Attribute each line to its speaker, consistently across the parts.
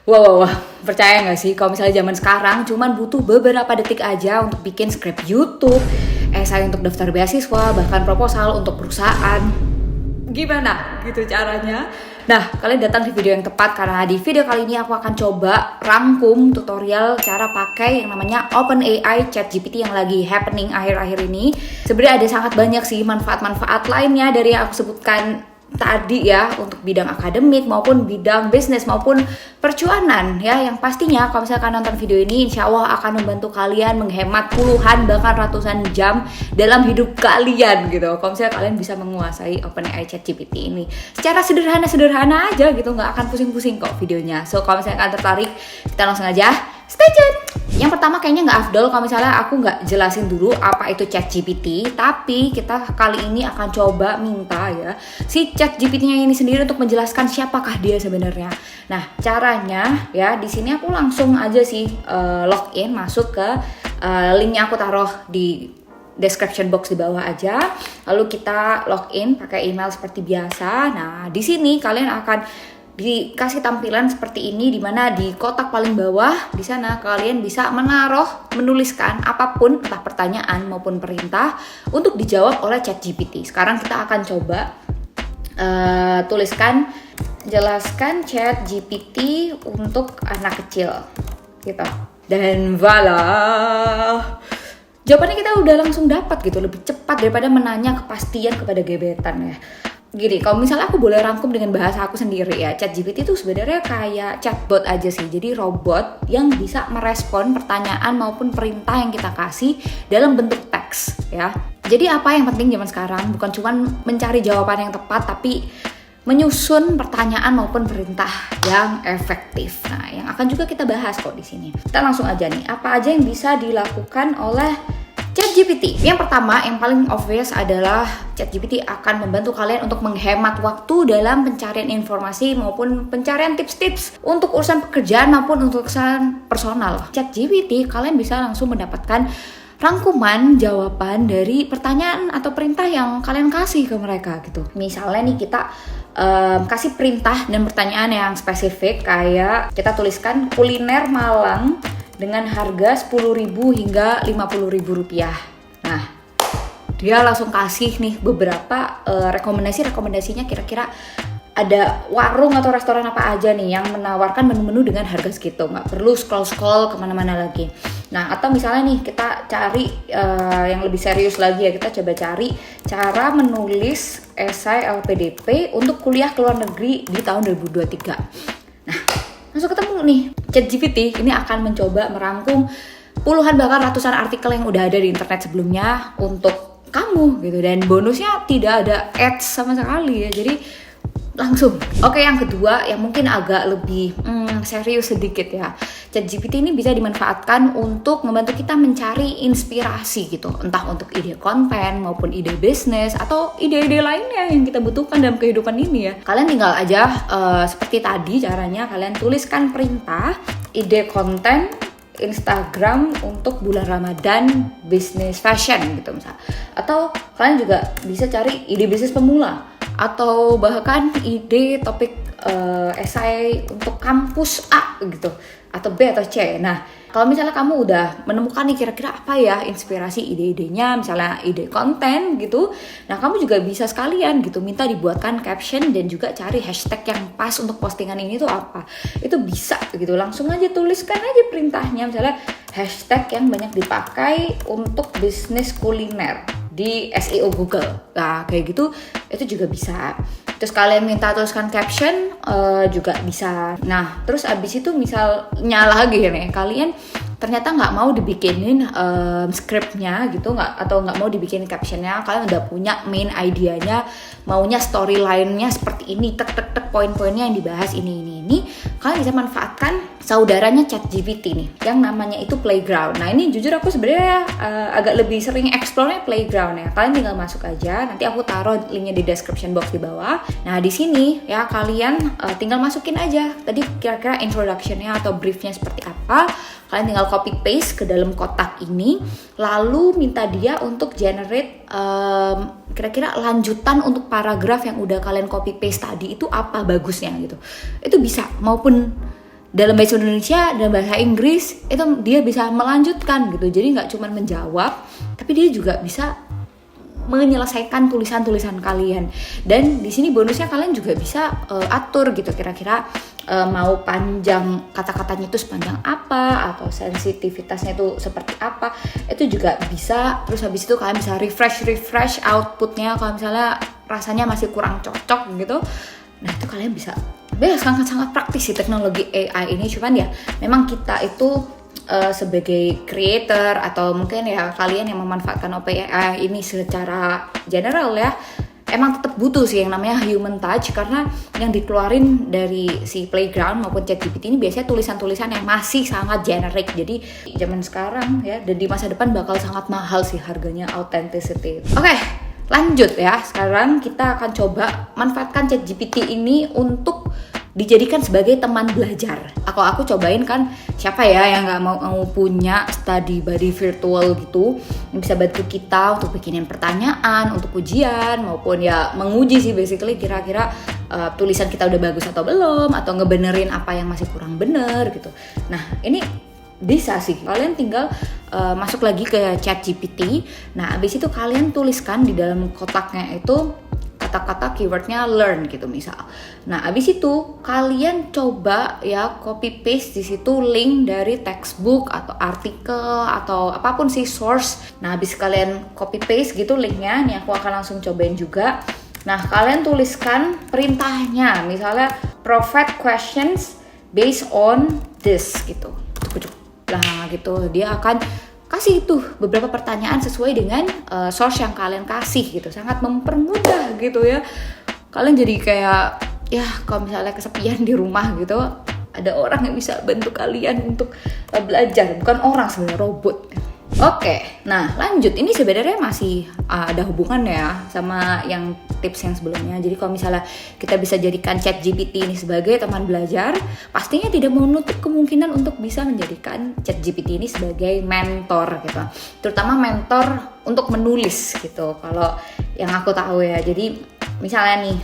Speaker 1: Wah, percaya nggak sih kalau misalnya zaman sekarang cuman butuh beberapa detik aja untuk bikin skrip YouTube, esai untuk daftar beasiswa, bahkan proposal untuk perusahaan. Gimana gitu caranya? Nah, kalian datang di video yang tepat karena di video kali ini aku akan coba rangkum tutorial cara pakai yang namanya OpenAI ChatGPT yang lagi happening akhir-akhir ini. Sebenarnya ada sangat banyak sih manfaat-manfaat lainnya dari yang aku sebutkan tadi ya, untuk bidang akademik maupun bidang bisnis maupun percuanan ya, yang pastinya kalau misalkan nonton video ini insya Allah akan membantu kalian menghemat puluhan bahkan ratusan jam dalam hidup kalian gitu. Kalau misalnya kalian bisa menguasai OpenAI ChatGPT ini secara sederhana aja gitu, nggak akan pusing-pusing kok videonya. So kalau misalnya kalian tertarik, kita langsung aja stay tune. Yang pertama kayaknya nggak afdol kalau misalnya aku nggak jelasin dulu apa itu ChatGPT, tapi kita kali ini akan coba minta ya si ChatGPT-nya ini sendiri untuk menjelaskan siapakah dia sebenarnya. Nah, caranya ya di sini aku langsung aja sih login, masuk ke linknya aku taruh di description box di bawah aja. Lalu kita login pakai email seperti biasa. Nah, di sini kalian akan dikasih tampilan seperti ini, dimana di kotak paling bawah di sana kalian bisa menuliskan apapun, entah pertanyaan maupun perintah untuk dijawab oleh ChatGPT. Sekarang kita akan coba jelaskan ChatGPT untuk anak kecil gitu. Dan voila, jawabannya kita udah langsung dapat gitu, lebih cepat daripada menanya kepastian kepada gebetan ya. Gini, kalau misalnya aku boleh rangkum dengan bahasa aku sendiri ya, ChatGPT itu sebenarnya kayak chatbot aja sih. Jadi robot yang bisa merespon pertanyaan maupun perintah yang kita kasih dalam bentuk teks ya. Jadi apa yang penting zaman sekarang bukan cuma mencari jawaban yang tepat, tapi menyusun pertanyaan maupun perintah yang efektif. Nah, yang akan juga kita bahas kok di sini. Kita langsung aja nih, apa aja yang bisa dilakukan oleh ChatGPT. Yang pertama, yang paling obvious adalah ChatGPT akan membantu kalian untuk menghemat waktu dalam pencarian informasi maupun pencarian tips-tips untuk urusan pekerjaan maupun untuk urusan personal. ChatGPT kalian bisa langsung mendapatkan rangkuman jawaban dari pertanyaan atau perintah yang kalian kasih ke mereka gitu. Misalnya nih kita kasih perintah dan pertanyaan yang spesifik, kayak kita tuliskan kuliner Malang dengan harga 10.000 hingga 50.000 rupiah. Nah, dia langsung kasih nih beberapa rekomendasinya, kira-kira ada warung atau restoran apa aja nih yang menawarkan menu-menu dengan harga segitu. Nggak perlu scroll kemana-mana lagi. Nah, atau misalnya nih kita cari yang lebih serius lagi ya, kita coba cari cara menulis esai LPDP untuk kuliah ke luar negeri di tahun 2023. Nah, langsung ketemu nih, ChatGPT ini akan mencoba merangkum puluhan bahkan ratusan artikel yang udah ada di internet sebelumnya untuk kamu gitu, dan bonusnya tidak ada ads sama sekali ya, jadi langsung. Oke, yang kedua yang mungkin agak lebih serius sedikit ya, ChatGPT ini bisa dimanfaatkan untuk membantu kita mencari inspirasi gitu, entah untuk ide konten maupun ide bisnis atau ide-ide lainnya yang kita butuhkan dalam kehidupan ini ya. Kalian tinggal aja seperti tadi caranya, kalian tuliskan perintah ide konten Instagram untuk bulan Ramadan bisnis fashion gitu misalnya, atau kalian juga bisa cari ide bisnis pemula atau bahkan ide topik esai untuk kampus A gitu, atau B atau C. Nah, kalau misalnya kamu udah menemukan nih kira-kira apa ya inspirasi ide-idenya, misalnya ide konten gitu, nah kamu juga bisa sekalian gitu minta dibuatkan caption dan juga cari hashtag yang pas untuk postingan ini tuh apa. Itu bisa gitu, langsung aja tuliskan aja perintahnya, misalnya hashtag yang banyak dipakai untuk bisnis kuliner di SEO Google. Nah, kayak gitu itu juga bisa. Terus kalian minta tuliskan caption juga bisa. Nah, terus abis itu misalnya lagi nih, kalian ternyata nggak mau dibikinin scriptnya gitu, atau nggak mau dibikinin captionnya, kalian udah punya main idenya, maunya storyline-nya seperti ini, tek poin-poinnya yang dibahas ini, kalian bisa manfaatkan saudaranya ChatGPT nih yang namanya itu Playground. Nah, ini jujur aku sebenarnya agak lebih sering explore-nya Playground ya. Kalian tinggal masuk aja, nanti aku taruh linknya di description box di bawah. Nah, di sini ya kalian tinggal masukin aja tadi kira-kira introduction-nya atau brief-nya seperti apa. Kalian tinggal copy paste ke dalam kotak ini, lalu minta dia untuk generate kira-kira lanjutan untuk paragraf yang udah kalian copy paste tadi itu apa bagusnya gitu. Itu bisa, maupun dalam bahasa Indonesia, dalam bahasa Inggris itu dia bisa melanjutkan gitu. Jadi nggak cuma menjawab, tapi dia juga bisa menyelesaikan tulisan-tulisan kalian. Dan di sini bonusnya kalian juga bisa atur gitu, kira-kira mau panjang kata-katanya itu sepanjang apa, atau sensitivitasnya itu seperti apa, itu juga bisa. Terus habis itu kalian bisa refresh outputnya kalau misalnya rasanya masih kurang cocok gitu. Nah itu kalian bisa, sangat-sangat praktis sih teknologi AI ini. Cuman ya memang kita itu sebagai creator atau mungkin ya kalian yang memanfaatkan OpenAI ini secara general ya, emang tetap butuh sih yang namanya human touch, karena yang dikeluarin dari si Playground maupun ChatGPT ini biasanya tulisan-tulisan yang masih sangat generic. Jadi zaman sekarang ya dan di masa depan bakal sangat mahal sih harganya authenticity. Oke, lanjut ya. Sekarang kita akan coba manfaatkan ChatGPT ini untuk dijadikan sebagai teman belajar. Aku cobain kan, siapa ya yang nggak mau punya study buddy virtual gitu yang bisa bantu kita untuk bikinin pertanyaan untuk ujian maupun ya menguji sih basically kira-kira tulisan kita udah bagus atau belum, atau ngebenerin apa yang masih kurang bener gitu. Nah ini bisa sih, kalian tinggal masuk lagi ke ChatGPT. Nah abis itu kalian tuliskan di dalam kotaknya itu kata-kata keywordnya learn gitu misal. Nah abis itu kalian coba ya copy paste di situ link dari textbook atau artikel atau apapun sih source. Nah abis kalian copy paste gitu linknya, nih aku akan langsung cobain juga. Nah kalian tuliskan perintahnya, misalnya provide questions based on this gitu. Nah gitu dia akan kasih tuh beberapa pertanyaan sesuai dengan source yang kalian kasih gitu. Sangat mempermudah gitu ya. Kalian jadi kayak ya kalau misalnya kesepian di rumah gitu, ada orang yang bisa bantu kalian untuk belajar. Bukan orang sebenarnya, robot. Oke, nah lanjut. Ini sebenarnya masih ada hubungannya ya sama yang tips yang sebelumnya. Jadi kalau misalnya kita bisa jadikan ChatGPT ini sebagai teman belajar, pastinya tidak menutup kemungkinan untuk bisa menjadikan ChatGPT ini sebagai mentor gitu. Terutama mentor untuk menulis gitu. Kalau yang aku tahu ya. Jadi misalnya nih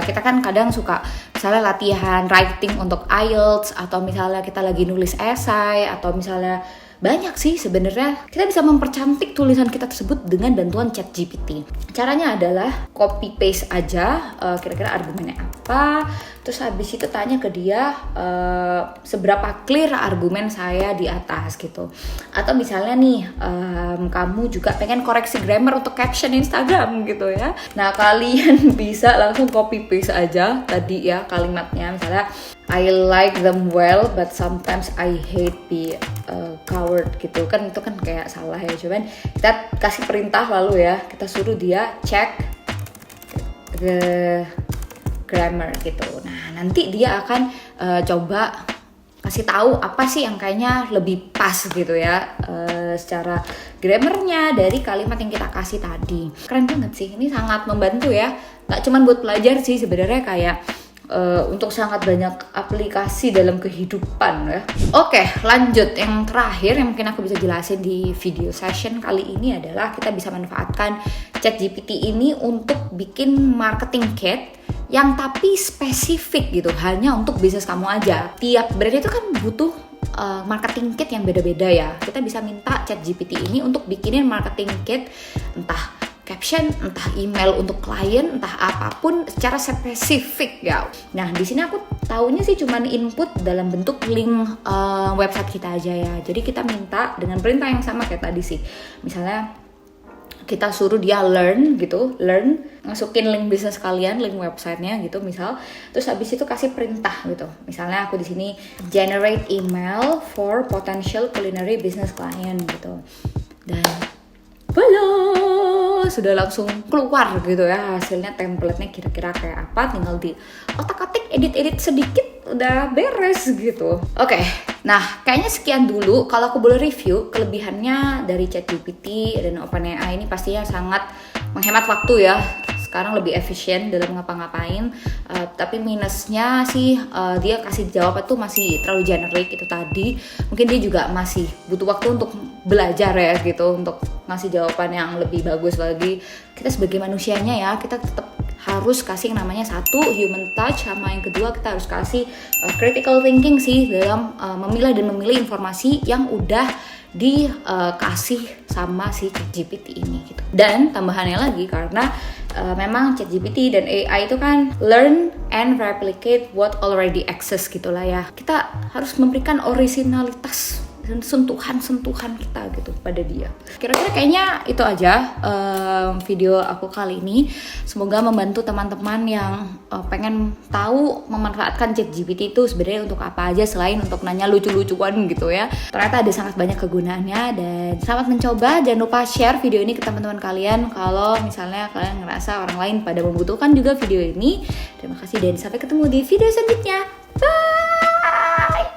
Speaker 1: kita kan kadang suka misalnya latihan writing untuk IELTS, atau misalnya kita lagi nulis esai, atau misalnya banyak sih sebenarnya kita bisa mempercantik tulisan kita tersebut dengan bantuan ChatGPT. Caranya adalah copy paste aja kira-kira argumennya apa, terus habis itu tanya ke dia seberapa clear argumen saya di atas gitu. Atau misalnya nih kamu juga pengen koreksi grammar untuk caption Instagram gitu ya. Nah kalian bisa langsung copy paste aja tadi ya kalimatnya, misalnya I like them well but sometimes I hate be coward gitu kan. Itu kan kayak salah ya, cuman kita kasih perintah lalu ya kita suruh dia cek the grammar gitu. Nah nanti dia akan coba kasih tahu apa sih yang kayaknya lebih pas gitu ya secara grammarnya dari kalimat yang kita kasih tadi. Keren banget sih, ini sangat membantu ya, nggak cuma buat pelajar sih sebenarnya, kayak untuk sangat banyak aplikasi dalam kehidupan ya. Oke, lanjut. Yang terakhir yang mungkin aku bisa jelasin di video session kali ini adalah kita bisa manfaatkan ChatGPT ini untuk bikin marketing kit yang tapi spesifik gitu, hanya untuk bisnis kamu aja. Tiap brand itu kan butuh marketing kit yang beda-beda ya. Kita bisa minta ChatGPT ini untuk bikinin marketing kit, entah caption, entah email untuk klien, entah apapun secara spesifik ya. Nah di sini aku taunya sih cuman input dalam bentuk link website kita aja ya. Jadi kita minta dengan perintah yang sama kayak tadi sih. Misalnya kita suruh dia learn gitu, masukin link bisnis kalian, link websitenya gitu misal. Terus habis itu kasih perintah gitu. Misalnya aku di sini generate email for potential culinary business client gitu. Dan voila, sudah langsung keluar gitu ya hasilnya, template-nya kira-kira kayak apa, tinggal di otak-atik, edit-edit sedikit udah beres gitu. Oke, nah kayaknya sekian dulu. Kalau aku boleh review kelebihannya dari ChatGPT dan OpenAI ini pastinya sangat menghemat waktu ya. Sekarang lebih efisien dalam ngapa-ngapain, tapi minusnya sih dia kasih jawaban tuh masih terlalu generik itu tadi. Mungkin dia juga masih butuh waktu untuk belajar ya gitu, untuk ngasih jawaban yang lebih bagus lagi. Kita sebagai manusianya ya, kita tetap harus kasih yang namanya satu human touch, sama yang kedua kita harus kasih critical thinking sih dalam memilah dan memilih informasi yang udah dikasih sama si ChatGPT ini gitu. Dan tambahannya lagi karena memang ChatGPT dan AI itu kan learn and replicate what already exists gitulah ya. Kita harus memberikan originalitas dan sentuhan-sentuhan kita gitu pada dia. Kira-kira kayaknya itu aja video aku kali ini. Semoga membantu teman-teman yang pengen tahu memanfaatkan ChatGPT itu sebenarnya untuk apa aja selain untuk nanya lucu-lucuan gitu ya. Ternyata ada sangat banyak kegunaannya dan selamat mencoba. Jangan lupa share video ini ke teman-teman kalian kalau misalnya kalian ngerasa orang lain pada membutuhkan juga video ini. Terima kasih dan sampai ketemu di video selanjutnya. Bye!